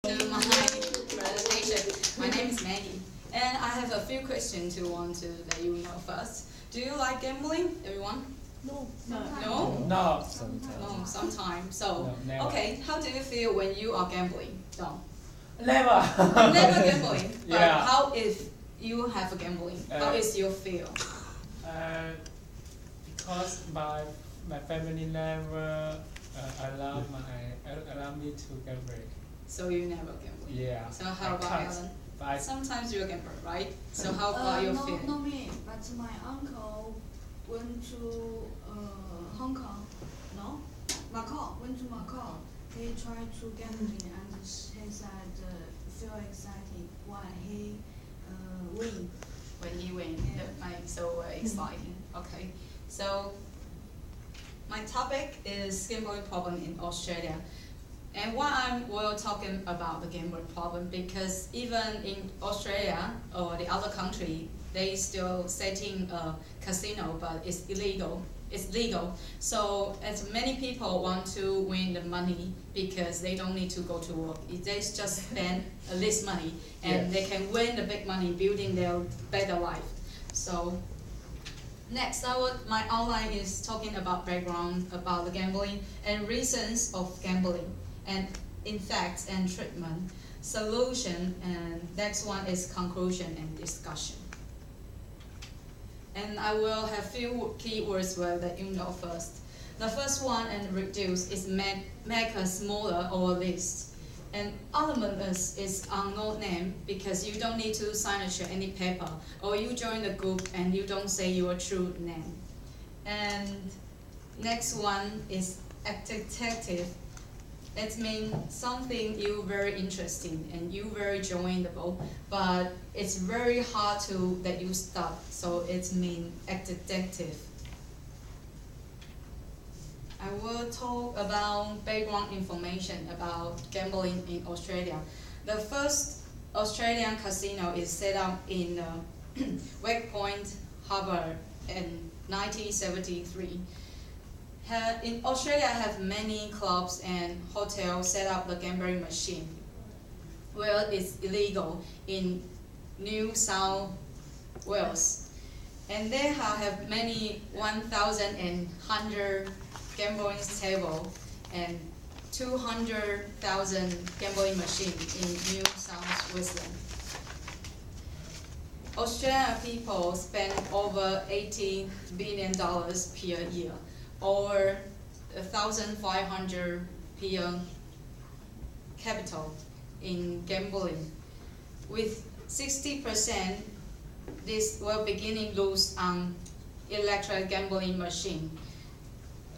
To my presentation. My name is Maggie, and I have a few questions to want to let you know first. Do you like gambling, everyone? No. No? No. No, sometimes. So, No, never. okay, how do you feel when you are gambling? No. Never. Never gambling. But Yeah. how if you have a gambling? How is your feel? Because my family never allow me to gamble. So you never gamble. Yeah. So how I about can't. Alan? But Sometimes you're a gambler, right? So how about your feel? Not me, but my uncle went to Hong Kong. No, Macau. Went to Macau. He tried to gambling and he said feel excited when he win. When you win, Yeah. so exciting. Okay, so my topic is gambling problem in Australia. And why I will talking about the gambling problem, because even in Australia or the other country, they still setting a casino, but it's illegal. It's legal. So as many people want to win the money because they don't need to go to work. They just spend less money and Yes. they can win the big money building their better life. So next, my outline is talking about background about the gambling and reasons of gambling and effects and treatment, solution, and next one is conclusion and discussion. And I will have few keywords that you know first. The first one and reduce is make a smaller or list. And anonymous is unknown name because you don't need to sign any paper, or you join the group and you don't say your true name. And next one is active. It means something you very interesting and you very joinable, but it's very hard to that you stop. So it means addictive. I will talk about background information about gambling in Australia. The first Australian casino is set up in Wake Point Harbour in 1973. In Australia, have many clubs and hotels set up the gambling machine. Well, it's illegal in New South Wales, and they have many 1,100 gambling table and 200,000 gambling machines in New South Wales. Australian people spend over $80 billion per year, or 1,500 per capital in gambling. With 60%, this will beginning lose on electronic gambling machine.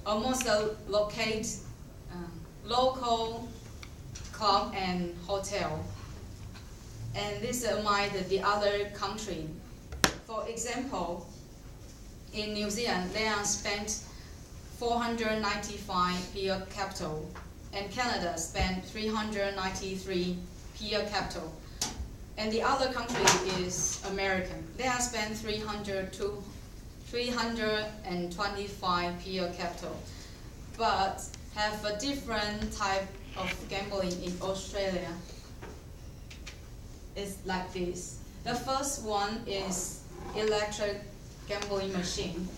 Almost locate local club and hotel. And this among the other country. For example, in New Zealand, they are spent 495 per capital, and Canada spent 393 per capital. And the other country is American. They are spent 325 per capital, but have a different type of gambling in Australia. It's like this. The first one is electric gambling machine.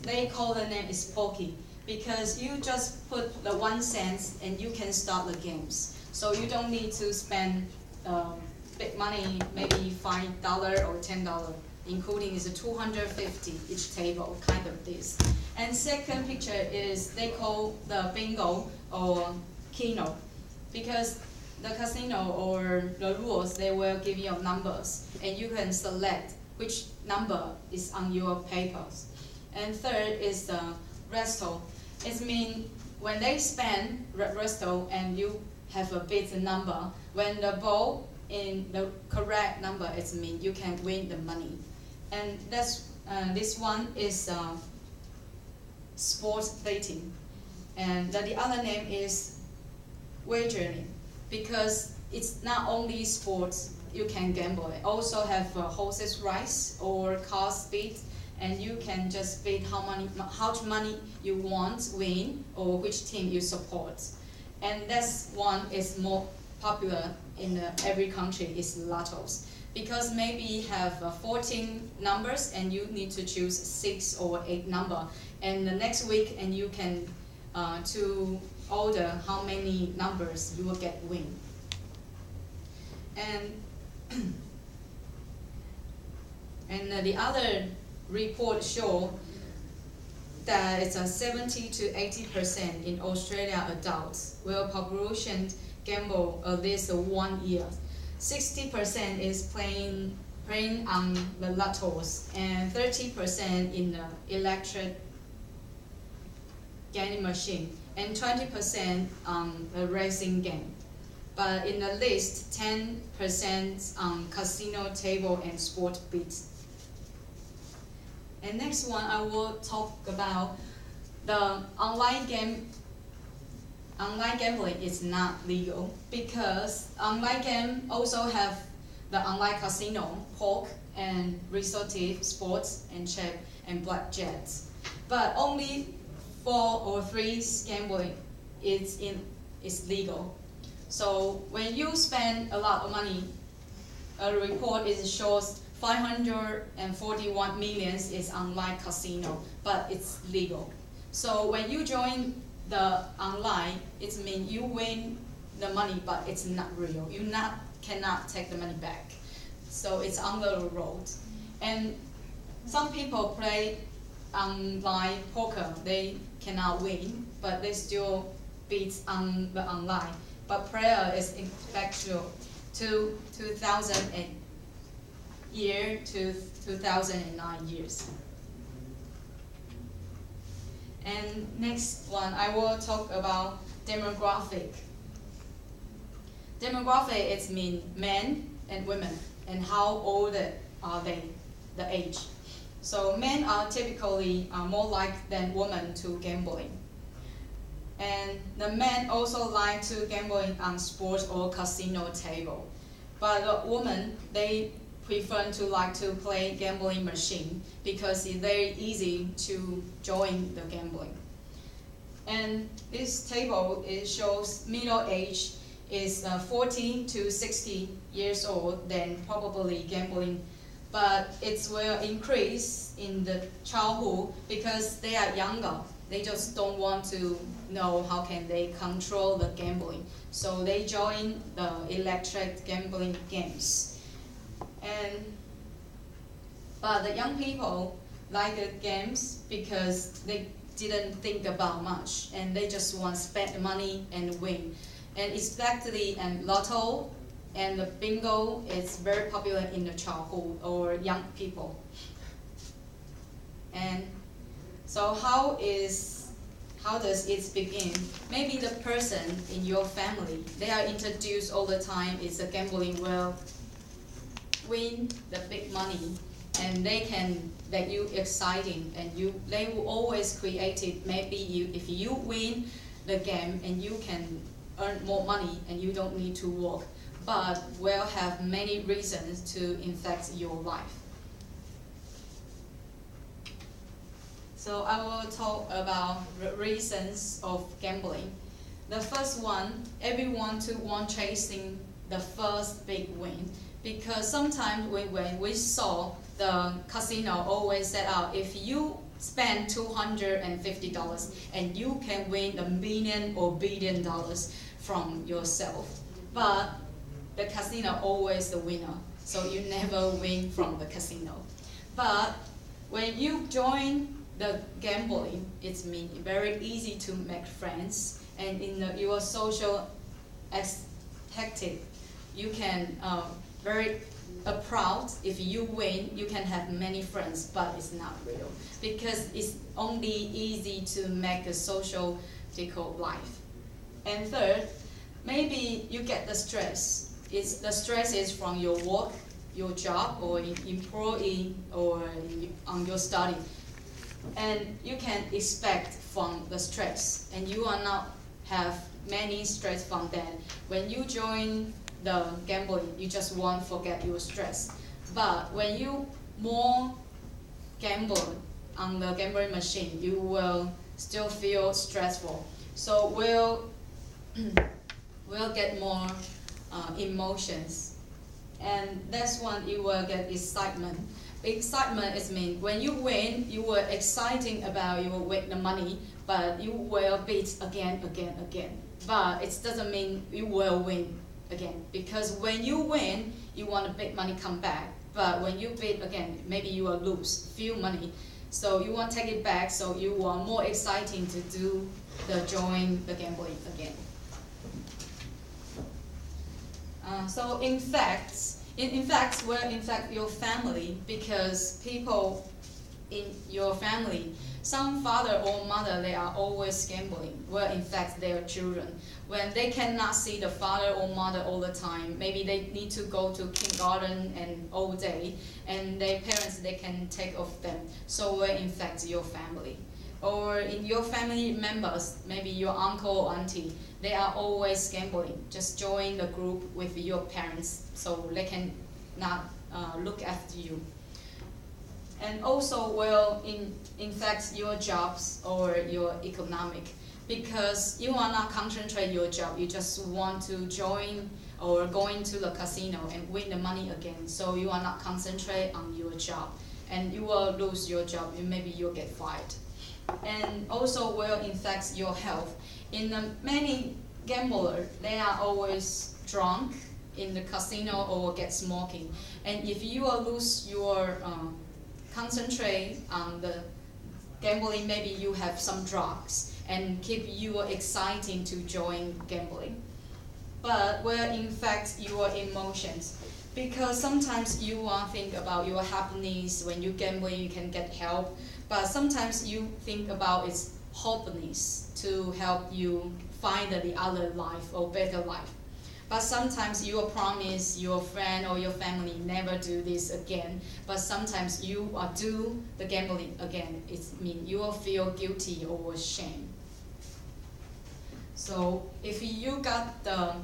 They call the name is pokey because you just put the 1 cent and you can start the games. So you don't need to spend big money, maybe $5 or $10, including is a 250 each table, kind of this. And second picture is they call the bingo or keno, because the casino or the rules, they will give you numbers and you can select which number is on your papers. And third is the resto. It means when they spend resto and you have a big number, when the ball in the correct number, it means you can win the money. And that's this one is sports betting, and the other name is wagering, because it's not only sports you can gamble. It also have horses race or car speed, and you can just bet how much money you want win or which team you support. And that's one is more popular in every country is lottos. Because maybe you have 14 numbers and you need to choose 6 or 8 number. And the next week, and you can to order how many numbers you will get win. And and the other report show that it's a 70 to 80% in Australia adults will population gamble at least 1 year. 60% is playing on the lottos, and 30% in the electric gaming machine, and 20% on the racing game. But in the list, 10% on casino table and sport bets. And next one, I will talk about the online game. Online gambling is not legal because online game also have the online casino, poker, and resortive sports, and chess and blackjack. But only 4 or 3 gambling is legal. So when you spend a lot of money, a report shows 541 million is online casino, but it's legal. So when you join the online, it means you win the money, but it's not real. You cannot take the money back. So it's under the road. And some people play online poker. They cannot win, but they still beat on the online. But player is effectual to 2008 year to 2009 years. And next one, I will talk about demographic. Demographic is mean men and women, and how old are they, the age. So men are typically more like than women to gambling. And the men also like to gambling on sports or casino table. But the women, they prefer to like to play gambling machine because it's very easy to join the gambling. And this table, it shows middle age is 40 to 60 years old, then probably gambling. But it will increase in the childhood because they are younger. They just don't want to know how can they control the gambling. So they join the electric gambling games. But the young people like the games because they didn't think about much and they just want to spend money and win. And especially lotto and the bingo is very popular in the childhood or young people. And so how does it begin? Maybe the person in your family, they are introduced all the time is a gambling will win the big money, and they can make you exciting, and they will always create it. Maybe if you win the game and you can earn more money and you don't need to work, but will have many reasons to infect your life. So I will talk about reasons of gambling. The first one, everyone want chasing the first big win, because sometimes when we saw the casino always set out, if you spend $250 and you can win $1 million or $1 billion from yourself, but the casino always the winner, so you never win from the casino. But when you join the gambling, it's very easy to make friends, and in your social active, you can very proud. If you win, you can have many friends, but it's not real because it's only easy to make a social life. And third, maybe you get the stress. The stress is from your work, your job, or employee, or on your study. And you can expect from the stress, and you are not have many stress from that. When you join the gambling, you just won't forget your stress. But when you more gamble on the gambling machine, you will still feel stressful. So we'll get more emotions. And that's when you will get excitement. Excitement is mean when you win, you were exciting about you will win the money, but you will beat again. But it doesn't mean you will win again, because when you win, you want the big money come back. But when you beat again, maybe you will lose few money. So you want to take it back, so you are more exciting to do join the gambling again. So in fact, we're in fact your family, because people in your family, some father or mother, they are always gambling. Well, in fact, their children. When they cannot see the father or mother all the time, maybe they need to go to kindergarten and all day, and their parents, they can take off them. So we're in fact your family. Or in your family members, maybe your uncle or auntie, they are always gambling. Just join the group with your parents, so they can not look after you. And also, well, in fact, your jobs or your economic, because you are not concentrate your job, you just want to join or go into the casino and win the money again. So you are not concentrate on your job, and you will lose your job, and maybe you'll get fired. And also, well, in fact, your health. In many gamblers, they are always drunk in the casino or get smoking. And if you will lose your concentrate on the gambling, maybe you have some drugs and keep you exciting to join gambling. But well, in fact, your emotions. Because sometimes you think about your happiness when you gambling, you can get help. But sometimes you think about its hopelessness to help you find the other life or better life. But sometimes you promise your friend or your family never do this again. But sometimes you do the gambling again. It means you will feel guilty or shame. So if you got the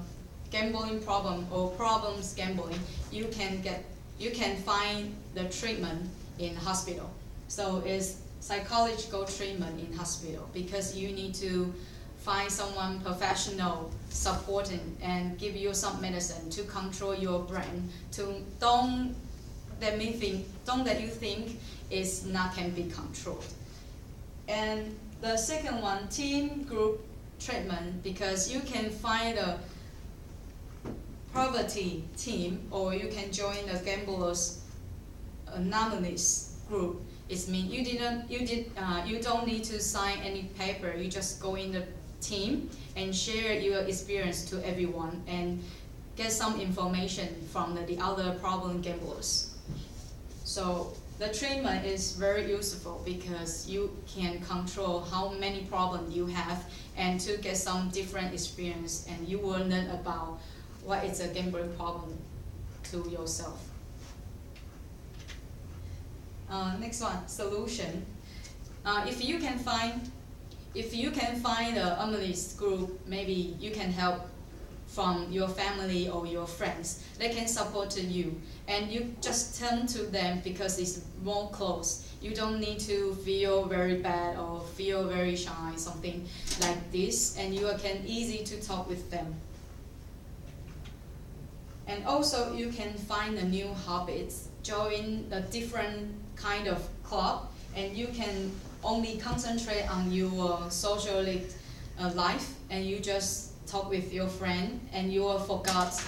gambling problem or problems gambling, you can find the treatment in hospital. So it's psychological treatment in hospital, because you need to find someone professional supporting and give you some medicine to control your brain, to don't let you think is not can be controlled. And the second one, team group treatment, because you can find a poverty team, or you can join the gamblers anonymous group. It means you don't need to sign any paper. You just go in the team and share your experience to everyone and get some information from the other problem gamblers. So the treatment is very useful, because you can control how many problems you have and to get some different experience, and you will learn about what is a gambling problem to yourself. Next one, solution. If you can find a analyst group, maybe you can help from your family or your friends. They can support you, and you just turn to them because it's more close. You don't need to feel very bad or feel very shy, something like this, and you can easy to talk with them. And also you can find the new hobbies, join a different kind of club, and you can only concentrate on your social life, and you just talk with your friend, and you will forget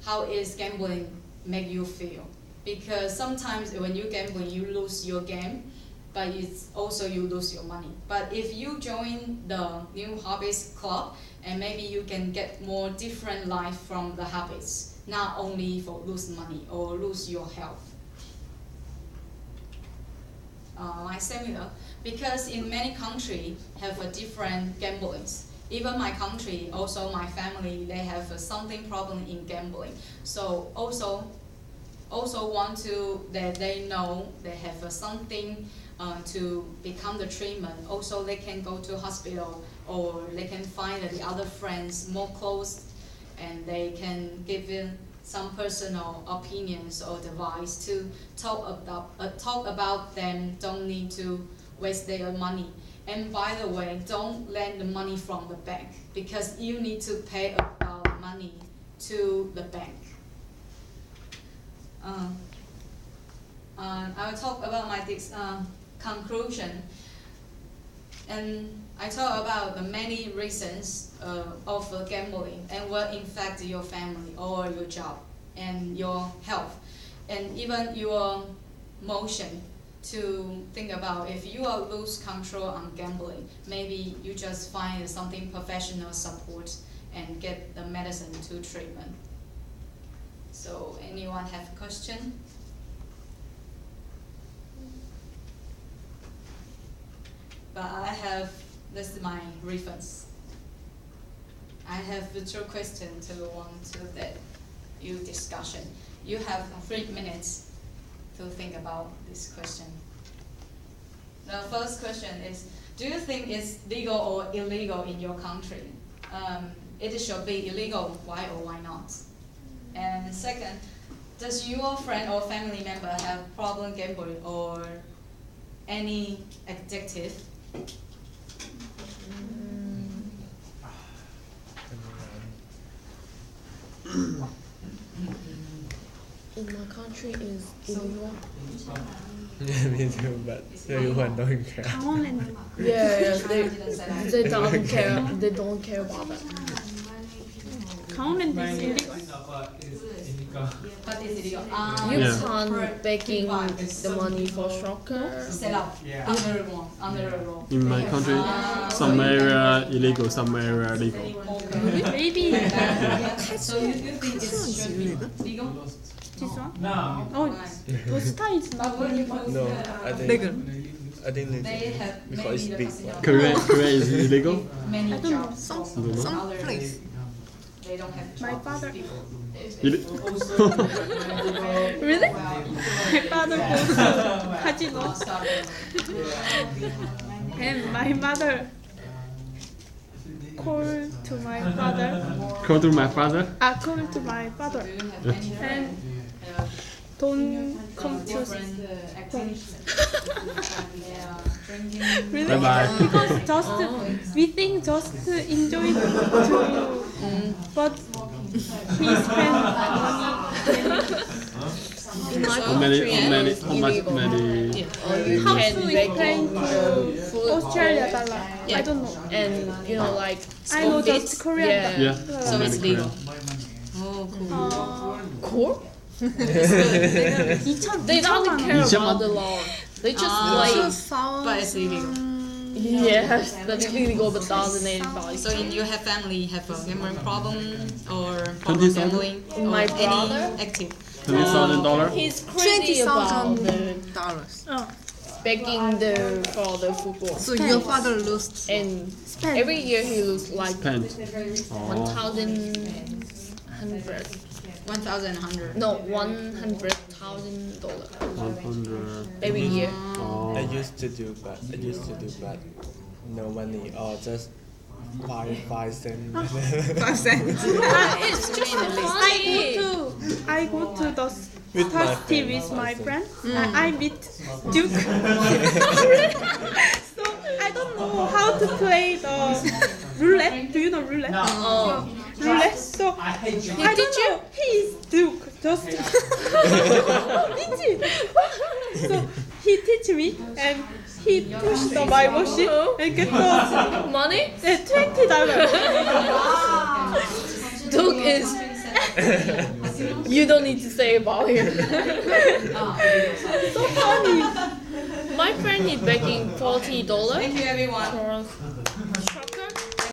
how is gambling make you feel. Because sometimes when you gamble, you lose your game, but it's also you lose your money. But if you join the new hobbies club, and maybe you can get more different life from the habits, not only for lose money or lose your health. Like similar, because in many countries have a different gamblings. Even my country, also my family, they have something problem in gambling. So also want to that they know they have something to become the treatment. Also they can go to hospital, or they can find the other friends more close, and they can give in some personal opinions or advice to talk about them. Don't need to waste their money. And by the way, don't lend the money from the bank, because you need to pay about money to the bank. I will talk about my conclusion, and I talk about the many reasons of gambling and what affect your family or your job and your health and even your motion. To think about if you are lose control on gambling, maybe you just find something professional support and get the medicine to treatment. So anyone have a question? But this is my reference. I have the two questions to want to that you discussion. You have 3 minutes to think about this question. The first question is, do you think it's legal or illegal in your country? It should be illegal, why or why not? And second, does your friend or family member have problem gambling or any addictive? In my country is illegal. Yeah, me too, but everyone don't care. Yeah, they don't care. They don't care about that. Government is illegal. But it's illegal. You Yeah. can't baking the money for soccer. Set up under the law. In my country, some area illegal, some area legal. Maybe So you think it should be legal? this one. No. Oh, Tosta is not illegal. No, I think legal. They have Because maybe it's the big. casino. Korea is illegal. Many I don't know. jobs. Don't know. Some place. They don't have jobs. My father. Really? Really? My father goes to casino, and my mother called to my father. Call to my father. Called to my father. Do you have any And don't come to home. Really? Bye bye. Because just we think just enjoy to, but he spend money. In my How many? country, How many? it's How much illegal. many? Or you How can to bake explain to food. Australia dollar? Yeah. I don't know. And you know, like I know school just fees. Korean. Yeah. Yeah. So How many it's legal. Korean? Oh, cool. Cool. They 2,000원. don't care about the law. They just play. But it's illegal. Yes, that's illegal, but doesn't anybody. So in you have family have a gambling problem or 20,000? problem gambling or My brother? any active? $20,000. He's crazy about the $20,000. Oh, begging for the football. So your father lost. And every year he loses like Spent. 1,100. 1,100. No, $100,000 $100. every year. Oh. I used to do but no money or just 5 cents. 5 cents. It's just funny. I go to the With my thirsty friend, with my I think. friend. I meet Duke. So I don't know how to play the roulette. Do you know roulette? Oh, Roulette. So I hate you. I don't know. He's Duke. Just so he teach me and he pushed the my machine and get the money? $20. Duke is. You don't need to say about him. So funny. My friend is begging $40 Thank you everyone. for